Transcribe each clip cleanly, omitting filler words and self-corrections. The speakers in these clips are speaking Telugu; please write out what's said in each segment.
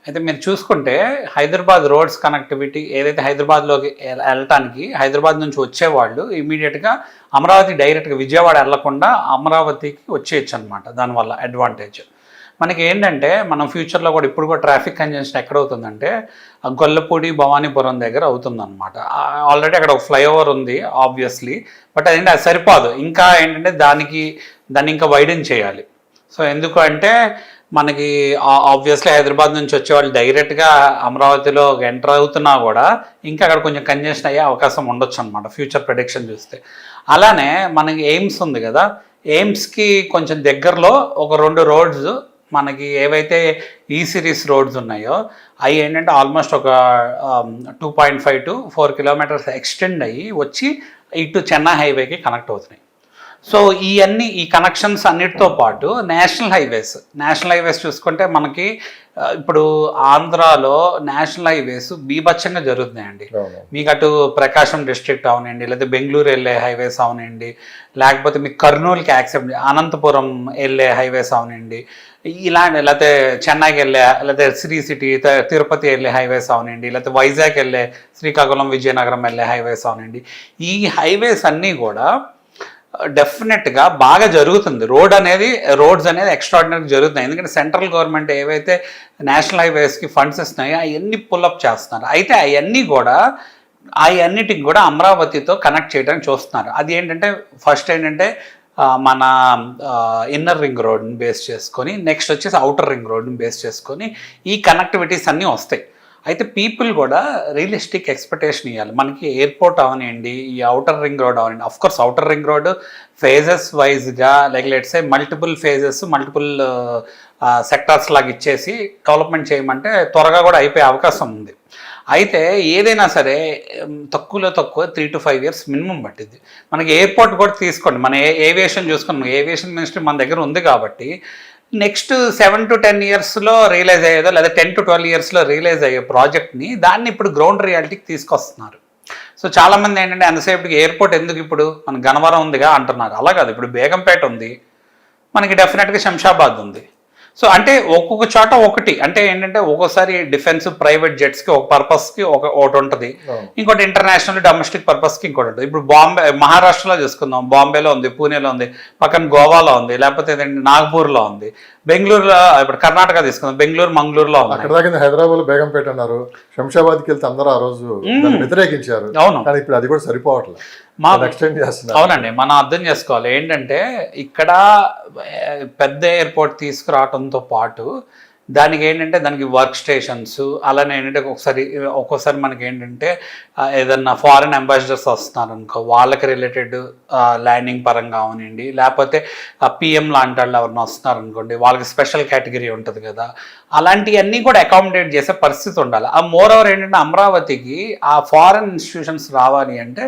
అయితే మీరు చూసుకుంటే హైదరాబాద్ రోడ్స్ కనెక్టివిటీ ఏదైతే హైదరాబాద్లోకి వెళ్ళటానికి హైదరాబాద్ నుంచి వచ్చేవాళ్ళు ఇమీడియట్గా అమరావతి డైరెక్ట్గా విజయవాడ వెళ్లకుండా అమరావతికి వచ్చేయచ్చు అనమాట. దానివల్ల అడ్వాంటేజ్ మనకి ఏంటంటే మనం ఫ్యూచర్లో కూడా ఇప్పుడు కూడా ట్రాఫిక్ కంజెన్షన్ ఎక్కడ అవుతుందంటే గొల్లపూడి భవానీపురం దగ్గర అవుతుందన్నమాట. ఆల్రెడీ అక్కడ ఒక ఫ్లైఓవర్ ఉంది ఆబ్వియస్లీ, బట్ అదేంటి అది సరిపోదు, ఇంకా ఏంటంటే దాన్ని ఇంకా వైడెన్ చేయాలి. సో ఎందుకు అంటే మనకి ఆబ్వియస్లీ హైదరాబాద్ నుంచి వచ్చేవాళ్ళు డైరెక్ట్గా అమరావతిలో ఎంటర్ అవుతున్నా కూడా ఇంకా అక్కడ కొంచెం కంజెషన్ అయ్యే అవకాశం ఉండొచ్చు అనమాట ఫ్యూచర్ ప్రెడిక్షన్ చూస్తే. అలానే మనకి ఎయిమ్స్ ఉంది కదా, ఎయిమ్స్కి కొంచెం దగ్గరలో ఒక 2 రోడ్స్ మనకి ఏవైతే ఈ సిరీస్ రోడ్స్ ఉన్నాయో అవి ఏంటంటే ఆల్మోస్ట్ ఒక 2.5 to 4 కిలోమీటర్స్ ఎక్స్టెండ్ అయ్యి వచ్చి ఇటు చెన్నై హైవేకి కనెక్ట్ అవుతున్నాయి. సో ఈ కనెక్షన్స్ అన్నిటితో పాటు నేషనల్ హైవేస్ చూసుకుంటే మనకి ఇప్పుడు ఆంధ్రాలో నేషనల్ హైవేస్ బీభత్సంగా జరుగుతున్నాయండి. మీకు అటు ప్రకాశం డిస్ట్రిక్ట్ అవనండి, లేదా బెంగళూరు వెళ్ళే హైవేస్ అవనండి, లేకపోతే మీకు కర్నూలుకి అనంతపురం వెళ్ళే హైవేస్ అవనండి, ఇలాంటి లేకపోతే చెన్నైకి వెళ్ళే, లేకపోతే శ్రీ సిటీ తిరుపతి వెళ్ళే హైవేస్ అవనండి, లేకపోతే వైజాగ్ వెళ్ళే శ్రీకాకుళం విజయనగరం వెళ్ళే హైవేస్ అవనండి, ఈ హైవేస్ అన్నీ కూడా డెఫినెట్గా బాగా జరుగుతుంది. రోడ్స్ అనేది ఎక్స్ట్రాడినరీ జరుగుతున్నాయి. ఎందుకంటే సెంట్రల్ గవర్నమెంట్ ఏవైతే నేషనల్ హైవేస్కి ఫండ్స్ ఇస్తున్నాయో అవన్నీ పుల్అప్ చేస్తున్నారు. అయితే అవన్నిటికి కూడా అమరావతితో కనెక్ట్ చేయడానికి చూస్తున్నారు. అది ఏంటంటే ఫస్ట్ ఏంటంటే మన ఇన్నర్ రింగ్ రోడ్ని బేస్ చేసుకొని, నెక్స్ట్ వచ్చేసి అవుటర్ రింగ్ రోడ్ని బేస్ చేసుకొని ఈ కనెక్టివిటీస్ అన్నీ వస్తాయి. అయితే పీపుల్ కూడా రియలిస్టిక్ ఎక్స్పెక్టేషన్ ఇవ్వాలి. మనకి ఎయిర్పోర్ట్ అవనండి, ఈ అవుటర్ రింగ్ రోడ్ అవనండి, of course outer ring road phases వైజ్గా let's say multiple phases multiple sectors లాగా ఇచ్చేసి డెవలప్మెంట్ చేయమంటే త్వరగా కూడా అయిపోయే అవకాశం ఉంది. అయితే ఏదైనా సరే తక్కువలో తక్కువ 3 to 5 years మినిమం పట్టింది. మనకి ఎయిర్పోర్ట్ కూడా తీసుకోండి, మన ఏవియేషన్ చూసుకున్నాం, ఏవియేషన్ మినిస్ట్రీ మన దగ్గర ఉంది కాబట్టి నెక్స్ట్ 7 to 10 yearsలో రియలైజ్ అయ్యేదో లేదా 10 to 12 yearsలో రియలైజ్ అయ్యే ప్రాజెక్ట్ని దాన్ని ఇప్పుడు గ్రౌండ్ రియాలిటీకి తీసుకొస్తున్నారు. సో చాలామంది ఏంటంటే అంతసేపటికి ఎయిర్పోర్ట్ ఎందుకు, ఇప్పుడు మన గన్నవరం ఉందిగా అంటున్నారు. అలా కాదు, ఇప్పుడు బేగంపేట ఉంది, మనకి డెఫినెట్గా శంషాబాద్ ఉంది. సో అంటే ఒక్కొక్క చోట ఒకటి, అంటే ఏంటంటే ఒక్కోసారి డిఫెన్స్ ప్రైవేట్ జెట్స్కి ఒక పర్పస్కి ఒకటి ఉంటుంది, ఇంకోటి ఇంటర్నేషనల్ డొమెస్టిక్ పర్పస్కి ఇంకోటి ఉంటుంది. ఇప్పుడు మహారాష్ట్రలో చూసుకుందాం, బాంబేలో ఉంది, పూణేలో ఉంది, పక్కన గోవాలో ఉంది, లేకపోతే నాగ్పూర్లో ఉంది, బెంగళూరులో, ఇప్పుడు కర్ణాటక తీసుకుందాం, బెంగళూరు మంగళూరులో ఉంది. అక్కడ దాకా హైదరాబాద్ బేగంపేట అన్నారు, శంషాబాద్కి వెళ్తే అందరూ ఆ రోజు వ్యతిరేకించారు. అవును, కానీ ఇప్పుడు అది కూడా సరిపోవట్లేదు. అవునండి, మనం అర్థం చేసుకోవాలి ఏంటంటే ఇక్కడ పెద్ద ఎయిర్పోర్ట్ తీసుకురావడంతో పాటు దానికి ఏంటంటే దానికి వర్క్ స్టేషన్స్, అలానే ఏంటంటే ఒక్కోసారి మనకి ఏంటంటే ఏదన్నా ఫారిన్ అంబాసిడర్స్ వస్తున్నారు అనుకో, వాళ్ళకి రిలేటెడ్ ల్యాండింగ్ పరంగా అవనండి, లేకపోతే పిఎం లాంటి వాళ్ళు ఎవరైనా వస్తున్నారు అనుకోండి, వాళ్ళకి స్పెషల్ కేటగిరీ ఉంటుంది కదా, అలాంటివన్నీ కూడా అకామిడేట్ చేసే పరిస్థితి ఉండాలి. ఆ మోర్ ఓవర్ ఏంటంటే అమరావతికి ఆ ఫారిన్ ఇన్స్టిట్యూషన్స్ రావాలి అంటే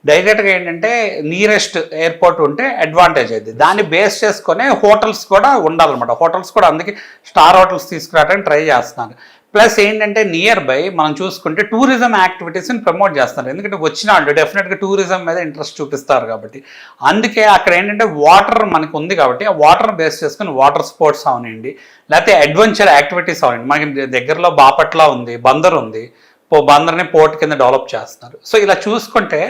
డైరెక్ట్గా ఏంటంటే నియరెస్ట్ ఎయిర్పోర్ట్ ఉంటే అడ్వాంటేజ్ అయింది. దాన్ని బేస్ చేసుకునే హోటల్స్ కూడా ఉండాలన్నమాట. హోటల్స్ కూడా అందుకే స్టార్ హోటల్స్ తీసుకురావడానికి ట్రై చేస్తున్నారు. ప్లస్ ఏంటంటే నియర్ బై మనం చూసుకుంటే టూరిజం యాక్టివిటీస్ని ప్రమోట్ చేస్తున్నారు. ఎందుకంటే వచ్చిన వాళ్ళు డెఫినెట్గా టూరిజం మీద ఇంట్రెస్ట్ చూపిస్తారు కాబట్టి. అందుకే అక్కడ ఏంటంటే వాటర్ మనకు ఉంది కాబట్టి ఆ వాటర్ బేస్ చేసుకుని వాటర్ స్పోర్ట్స్ అవనండి, లేకపోతే అడ్వెంచర్ యాక్టివిటీస్ అవనండి. మనకి దగ్గరలో బాపట్ల ఉంది, బందర్ ఉంది, బందర్ని పోర్ట్ కింద డెవలప్ చేస్తున్నారు. సో ఇలా చూసుకుంటే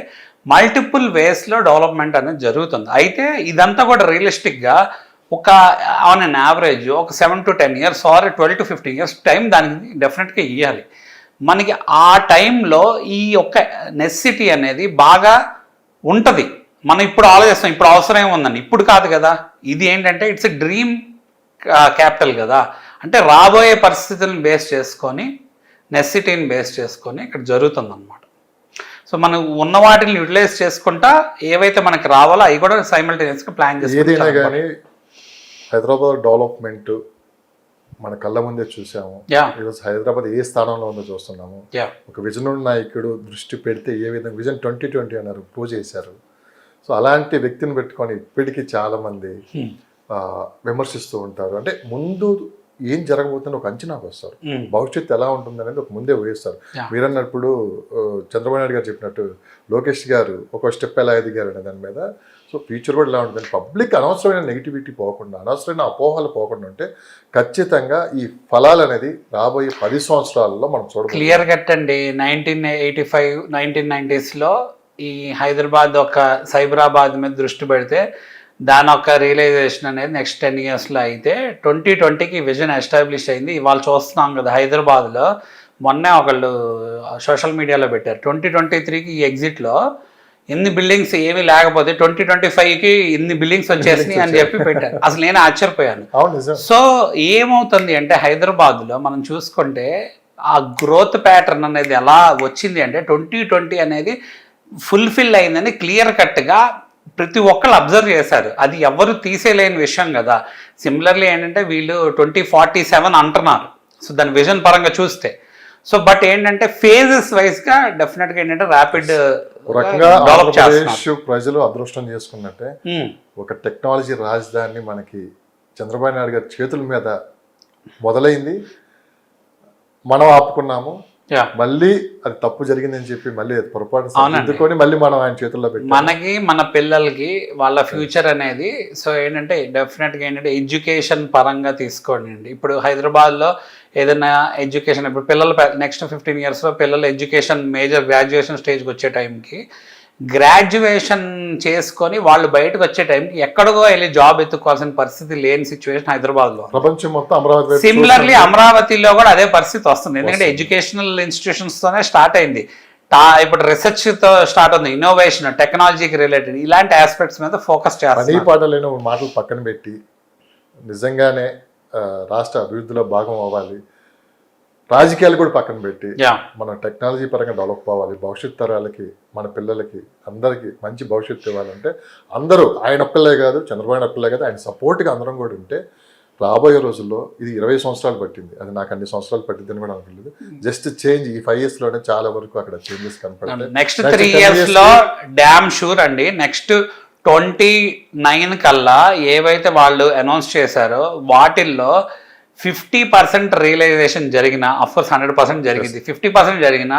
మల్టిపుల్ వేస్లో డెవలప్మెంట్ అనేది జరుగుతుంది. అయితే ఇదంతా కూడా రియలిస్టిక్గా ఆన్ అన్ యావరేజ్ ఒక 7 to 10 years or 12 to 15 years time దానికి డెఫినెట్గా ఇవ్వాలి. మనకి ఆ టైంలో ఈ యొక్క నెసెసిటీ అనేది బాగా ఉంటుంది. మనం ఇప్పుడు ఆలోచిస్తాం, ఇప్పుడు అవసరం ఏముందండి, ఇప్పుడు కాదు కదా. ఇది ఏంటంటే ఇట్స్ ఎ డ్రీమ్ క్యాపిటల్ కదా, అంటే రాబోయే పరిస్థితులను బేస్ చేసుకొని నెసెసిటీని బేస్ చేసుకొని ఇక్కడ జరుగుతుంది అన్నమాట. సో మనం ఉన్న వాటిని యూటిలైజ్ చేసుకుంటా ఏవైతే మనకి రావాలో అవి కూడా సైమల్టేనియస్గా ప్లాన్ చేసి. ఏదైనా కానీ హైదరాబాద్ డెవలప్మెంట్ మన కళ్ళ ముందే చూసాము. ఈరోజు హైదరాబాద్ ఏ స్థానంలో ఉందో చూస్తున్నాము. ఒక విజన్ నాయకుడు దృష్టి పెడితే ఏ విధంగా విజన్ 2020 అన్నారు, ప్రూవ్ చేశారు. సో అలాంటి వ్యక్తిని పెట్టుకొని ఇప్పటికీ చాలామంది విమర్శిస్తూ ఉంటారు. అంటే ముందు ఏం జరగబోతుందో ఒక అంచనాకు వస్తారు. భవిష్యత్తు ఎలా ఉంటుంది అనేది ఒక ముందే ఊహిస్తారు. మీరన్నప్పుడు చంద్రబాబు నాయుడు గారు చెప్పినట్టు లోకేష్ గారు ఒక స్టెప్ ఎలా ఎదిగారు అనే దాని మీద. సో ఫ్యూచర్ కూడా ఎలా ఉంటుంది, పబ్లిక్ అనవసరమైన నెగిటివిటీ పోకుండా, అనవసరమైన అపోహలు పోకుండా ఉంటే ఖచ్చితంగా ఈ ఫలాలు అనేది రాబోయే 10 సంవత్సరాలలో మనం చూడవచ్చు. క్లియర్ కట్ అండి. 1985 1990s ఈ హైదరాబాద్ ఒక సైబరాబాద్ మీద దృష్టి పెడితే దాని ఒక రియలైజేషన్ అనేది నెక్స్ట్ 10 yearsలో అయితే 2020కి విజన్ ఎస్టాబ్లిష్ అయింది. ఇవాళ చూస్తున్నాం కదా హైదరాబాద్లో, మొన్నే ఒకళ్ళు సోషల్ మీడియాలో పెట్టారు 2023కి ఈ ఎగ్జిట్లో ఎన్ని బిల్డింగ్స్ ఏమీ లేకపోతే 2025కి ఇన్ని బిల్డింగ్స్ వచ్చేసినాయి అని చెప్పి పెట్టారు. అసలు నేను ఆశ్చర్యపోయాను. సో ఏమవుతుంది అంటే హైదరాబాద్లో మనం చూసుకుంటే ఆ గ్రోత్ ప్యాటర్న్ అనేది ఎలా వచ్చింది అంటే 2020 అనేది ఫుల్ఫిల్ అయిందని క్లియర్ కట్గా ప్రతి ఒక్కళ్ళు అబ్జర్వ్ చేశారు. అది ఎవరు తీసేలేని విషయం కదా. సిమిలర్లీ ఏంటంటే వీళ్ళు 2047 అంటున్నారు. సో దాని విజన్ పరంగా చూస్తే సో బట్ ఏంటంటే ఫేజెస్ వైజ్గా డెఫినెట్గా ఏంటంటే ర్యాపిడ్ డెవలప్ చేస్తున్నారు. ప్రజలు అదృష్టం చేసుకున్నట్టే ఒక టెక్నాలజీ రాజధాని మనకి చంద్రబాబు నాయుడు గారి చేతుల మీద మొదలైంది. మనం ఆపుకున్నాము, మళ్ళీ అది తప్పు జరిగిందని చెప్పి మళ్ళీ పొరపాటు అందుకొని మళ్ళీ మనం ఆయన చేతుల్లో పెట్టి మనకి మన పిల్లలకి వాళ్ళ ఫ్యూచర్ అనేది సో ఏంటంటే డెఫినెట్గా ఏంటంటే ఎడ్యుకేషన్ పరంగా తీసుకోండి. ఇప్పుడు హైదరాబాద్లో ఏదైనా ఎడ్యుకేషన్ ఇప్పుడు పిల్లలు నెక్స్ట్ 15 yearsలో పిల్లలు ఎడ్యుకేషన్ మేజర్ గ్రాడ్యుయేషన్ స్టేజ్కి వచ్చే టైంకి గ్రాడ్యుయేషన్ చేసుకొని వాళ్ళు బయటకు వచ్చే టైంకి ఎక్కడికో వెళ్ళి జాబ్ ఎత్తుకోవాల్సిన పరిస్థితి లేని సిచ్యువేషన్ హైదరాబాద్లో. ప్రపంచం మొత్తం అమరావతి. సిమిలర్లీ అమరావతిలో కూడా అదే పరిస్థితి వస్తుంది. ఎందుకంటే ఎడ్యుకేషనల్ ఇన్స్టిట్యూషన్స్తోనే స్టార్ట్ అయింది. ఇప్పుడు రీసెర్చ్తో స్టార్ట్ ఉంది, ఇన్నోవేషన్ టెక్నాలజీకి రిలేటెడ్ ఇలాంటి ఆస్పెక్ట్స్ మీద ఫోకస్ చేస్తారు. ఈ పాటలైన మాటలు పక్కన పెట్టి నిజంగానే రాష్ట్ర అభివృద్ధిలో భాగం అవ్వాలి, రాజకీయాలు కూడా పక్కన పెట్టి మనం టెక్నాలజీ పరంగా డెవలప్ అవ్వాలి, భవిష్యత్ తరాలకి మన పిల్లలకి అందరికీ మంచి భవిష్యత్తు ఇవ్వాలంటే అందరూ ఆయన ఒక్కలే కాదు, చంద్రబాబు నాయుడు ఒక్కలే కాదు, ఆయన సపోర్ట్గా అందరం కూడా ఉంటే రాబోయే రోజుల్లో ఇది 20 సంవత్సరాలు పట్టింది, అది నాకు అన్ని సంవత్సరాలు పట్టిందని కూడా అనుకోలేదు. జస్ట్ చేంజ్ ఈ 5 yearsలోనే చాలా వరకు అక్కడ చేంజెస్ కనపడతాయి. నెక్స్ట్ 3 yearsలో డ్యామ్ షూర్ అండి. నెక్స్ట్ 29 కల్లా ఏవైతే వాళ్ళు అనౌన్స్ చేశారో వాటిల్లో 50% రియలైజేషన్ జరిగిన, అఫ్కోర్స్ 100% జరిగింది, 50% జరిగిన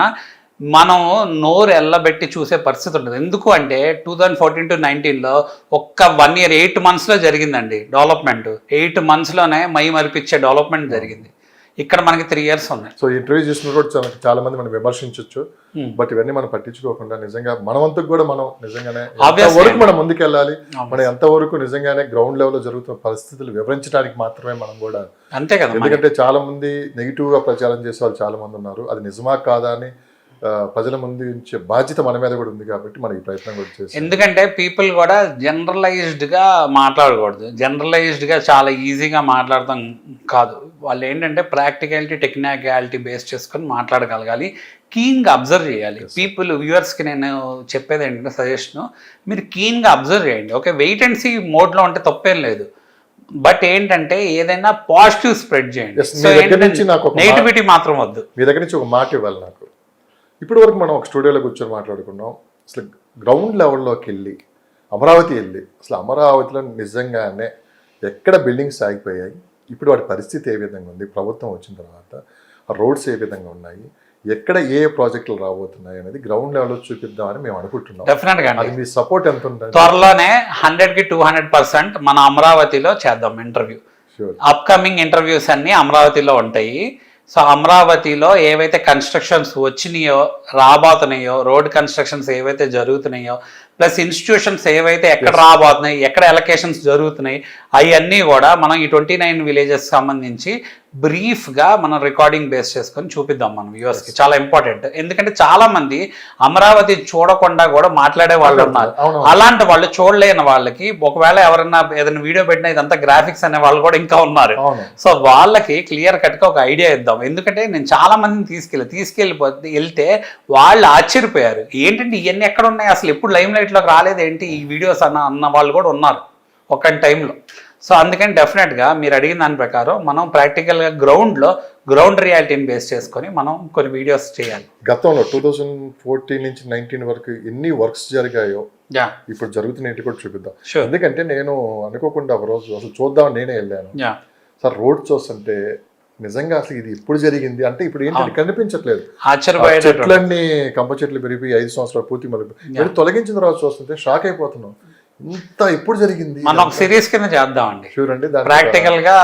మనం నోరు ఎల్లబెట్టి చూసే పరిస్థితి ఉంటుంది. ఎందుకు అంటే 2014 to 19లో ఒక్క 1 year 8 monthsలో జరిగిందండి డెవలప్మెంట్. 8 monthsలోనే మై మరిపించే డెవలప్మెంట్ జరిగింది. ఇక్కడ మనకి 3 years ఉన్నాయి. సో ఇంటర్వ్యూ చేసిన కూడా చాలా మంది మనం విమర్శించవచ్చు, బట్ ఇవన్నీ మనం పట్టించుకోకుండా నిజంగా మనవంతకు కూడా మనం నిజంగానే ఎంతవరకు మనం ముందుకెళ్ళాలి, మనం ఎంతవరకు నిజంగానే గ్రౌండ్ లెవెల్లో జరుగుతున్న పరిస్థితులు వివరించడానికి మాత్రమే మనం కూడా అంతే కదా. ఎందుకంటే చాలా మంది నెగిటివ్గా ప్రచారం చేసే వాళ్ళు చాలా మంది ఉన్నారు. అది నిజమా కాదా అని ప్రజల ముందు ఉంచే బాధ్యత మన మీద కూడా ఉంది కాబట్టి మనం ఈ ప్రయత్నం కూడా చేస్తాం. ఎందుకంటే పీపుల్ కూడా జనరలైజ్డ్గా మాట్లాడకూడదు, జనరలైజ్డ్గా చాలా ఈజీగా మాట్లాడతాం కాదు. వాళ్ళు ఏంటంటే ప్రాక్టికాలిటీ టెక్నికాలిటీ బేస్ చేసుకొని మాట్లాడగలగాలి, కీన్గా అబ్జర్వ్ చేయాలి. పీపుల్ వ్యూవర్స్కి నేను చెప్పేది ఏంటంటే సజెషన్, మీరు కీన్గా అబ్జర్వ్ చేయండి. ఓకే, వెయిట్ అండ్ సీ మోడ్లో ఉంటే తప్పేం లేదు, బట్ ఏంటంటే ఏదైనా పాజిటివ్ స్ప్రెడ్ చేయండి, నెగిటివిటీ మాత్రం వద్దు. మీ దగ్గర నుంచి ఒక మాట ఇవ్వాలి నాకు. ఇప్పటి వరకు మనం ఒక స్టూడియోలో కూర్చొని మాట్లాడుకున్నాం, అసలు గ్రౌండ్ లెవెల్లోకి వెళ్ళి అమరావతి అసలు అమరావతిలో నిజంగానే ఎక్కడ బిల్డింగ్స్ ఆగిపోయాయి, ఇప్పుడు వాటి పరిస్థితి ఏ విధంగా ఉంది, ప్రభుత్వం వచ్చిన తర్వాత ఆ రోడ్స్ ఏ విధంగా ఉన్నాయి, ఎక్కడ ఏ ప్రాజెక్టులు రాబోతున్నాయి అనేది గ్రౌండ్ లెవెల్లో చూపిద్దామని మేము అనుకుంటున్నాం. డెఫినెట్గా అది మీ సపోర్ట్ ఎంత ఉంటుంది? త్వరలోనే 100కి 200% మన అమరావతిలో చేద్దాం ఇంటర్వ్యూ. అప్కమింగ్ ఇంటర్వ్యూస్ అన్ని అమరావతిలో ఉంటాయి. సో అమరావతిలో ఏవైతే కన్స్ట్రక్షన్స్ వచ్చినాయో, రాబోతున్నాయో, రోడ్ కన్స్ట్రక్షన్స్ ఏవైతే జరుగుతున్నాయో, ప్లస్ ఇన్స్టిట్యూషన్స్ ఏవైతే ఎక్కడ రాబోతున్నాయి, ఎక్కడ ఎలకేషన్స్ జరుగుతున్నాయి, అవన్నీ కూడా మనం ఈ 29 villages సంబంధించి బ్రీఫ్గా మనం రికార్డింగ్ బేస్ చేసుకొని చూపిద్దాం మన వ్యూవర్స్కి. చాలా ఇంపార్టెంట్, ఎందుకంటే చాలా మంది అమరావతి చూడకుండా కూడా మాట్లాడే వాళ్ళు ఉన్నారు. అలాంటి వాళ్ళు చూడలేని వాళ్ళకి ఒకవేళ ఎవరన్నా ఏదైనా వీడియో పెట్టినా ఇదంతా గ్రాఫిక్స్ అనే వాళ్ళు కూడా ఇంకా ఉన్నారు. సో వాళ్ళకి క్లియర్ కట్గా ఒక ఐడియా ఇద్దాం. ఎందుకంటే నేను చాలా మందిని వెళ్తే వాళ్ళు ఆశ్చర్యపోయారు, ఏంటంటే ఇవన్నీ ఎక్కడ ఉన్నాయి, అసలు ఎప్పుడు లైమ్ లైట్లోకి రాలేదేంటి ఈ వీడియోస్ అన్న వాళ్ళు కూడా ఉన్నారు ఒక టైంలో. సో అందుకని డెఫినెట్గా మీరు అడిగిన దాని ప్రకారం మనం ప్రాక్టికల్గా గ్రౌండ్ రియాలిటీని బేస్ చేసుకొని మనం కొన్ని వీడియోస్ చేయాలి. గతంలో 2014 నుంచి 19 వరకు ఎన్ని వర్క్స్ జరిగాయో ఇప్పుడు జరుగుతున్నట్టు కూడా చూపిద్దాం. ఎందుకంటే నేను అనుకోకుండా ఒక రోజు అసలు చూద్దామని నేనే వెళ్ళాను. సార్ రోడ్ చూస్తుంటే నిజంగా అసలు ఇది ఎప్పుడు జరిగింది అంటే ఇప్పుడు ఏంటంటే కనిపించట్లేదు. ఆశ్చర్యపోయే చెట్లన్నీ కంప చెట్లు పెరిగిపోయి 5 సంవత్సరాలు పూర్తి మళ్ళీ తొలగించిన తర్వాత చూస్తుంటే షాక్ అయిపోతున్నాం. ఇంత ఎప్పుడు జరిగింది? మనం ఒక సిరీస్ కింద చేద్దామండి. షూర్ అండి. ప్రాక్టికల్ గా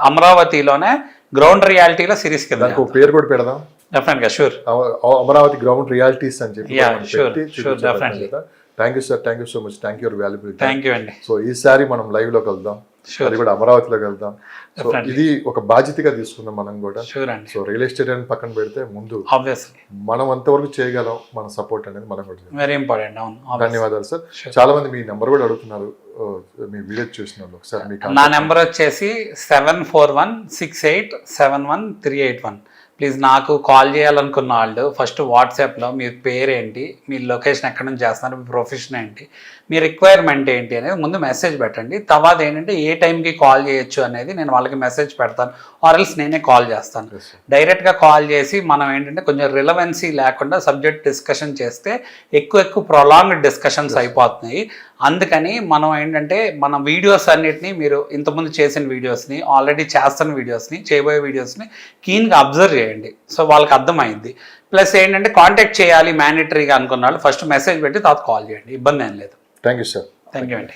అమరావతిలోనే గ్రౌండ్ రియాలిటీలో సిరీస్ కింద దానికి ఒక పేరు కూడా పెడదాం. డెఫినెట్ గా షూర్. అమరావతి గ్రౌండ్ రియాలిటీస్ అని చెప్పి definitely. Thank you sir, thank you so much, thank you valuable. Thank you అండి. సో ఈసారి మనం లైవ్ లోకి వెళ్దాం, అది కూడా అమరావతిలోకి వెళ్దాం. సో ఇది ఒక బాధ్యతగా తీసుకుందాం మనం కూడా. సో రియల్ ఎస్టేట్ అని పక్కన పెడితే ముందు ఆబ్వియస్లీ మనం అంతవరకు చేయగలం, మన సపోర్ట్ అనేది మనం కూడా. Very important. అవును, ధన్యవాదాలు సార్. చాలా మంది మీ నెంబర్ కూడా అడుగుతున్నారు, మీ వీడియో చూసిన వాళ్ళు. ఒకసారి మీకు నా నెంబర్ వచ్చేసి 7416871381. ప్లీజ్ నాకు కాల్ చేయాలనుకున్న వాళ్ళు ఫస్ట్ వాట్సాప్లో మీ పేరేంటి, మీ లొకేషన్ ఎక్కడ నుంచి చేస్తున్నారు, మీ ప్రొఫెషన్ ఏంటి, మీ రిక్వైర్మెంట్ ఏంటి అనేది ముందు మెసేజ్ పెట్టండి. తర్వాత ఏంటంటే ఏ టైంకి కాల్ చేయొచ్చు అనేది నేను వాళ్ళకి మెసేజ్ పెడతాను, ఆర్ఎల్స్ నేనే కాల్ చేస్తాను. డైరెక్ట్గా కాల్ చేసి మనం ఏంటంటే కొంచెం రిలవెన్సీ లేకుండా సబ్జెక్ట్ డిస్కషన్ చేస్తే ఎక్కువ ప్రొలాంగ్డ్ డిస్కషన్స్ అయిపోతున్నాయి. అందుకని మనం ఏంటంటే మన వీడియోస్ అన్నిటినీ మీరు ఇంతకుముందు చేసిన వీడియోస్ని, ఆల్రెడీ చేస్తున్న వీడియోస్ని, చేయబోయే వీడియోస్ని కీన్గా అబ్జర్వ్ చేయండి. సో వాళ్ళకి అర్థమైంది. ప్లస్ ఏంటంటే కాంటాక్ట్ చేయాలి మ్యాండేటరీగా అనుకున్న వాళ్ళు ఫస్ట్ మెసేజ్ పెట్టి తర్వాత కాల్ చేయండి, ఇబ్బంది ఏం లేదు. Thank you sir. Thank you అండి.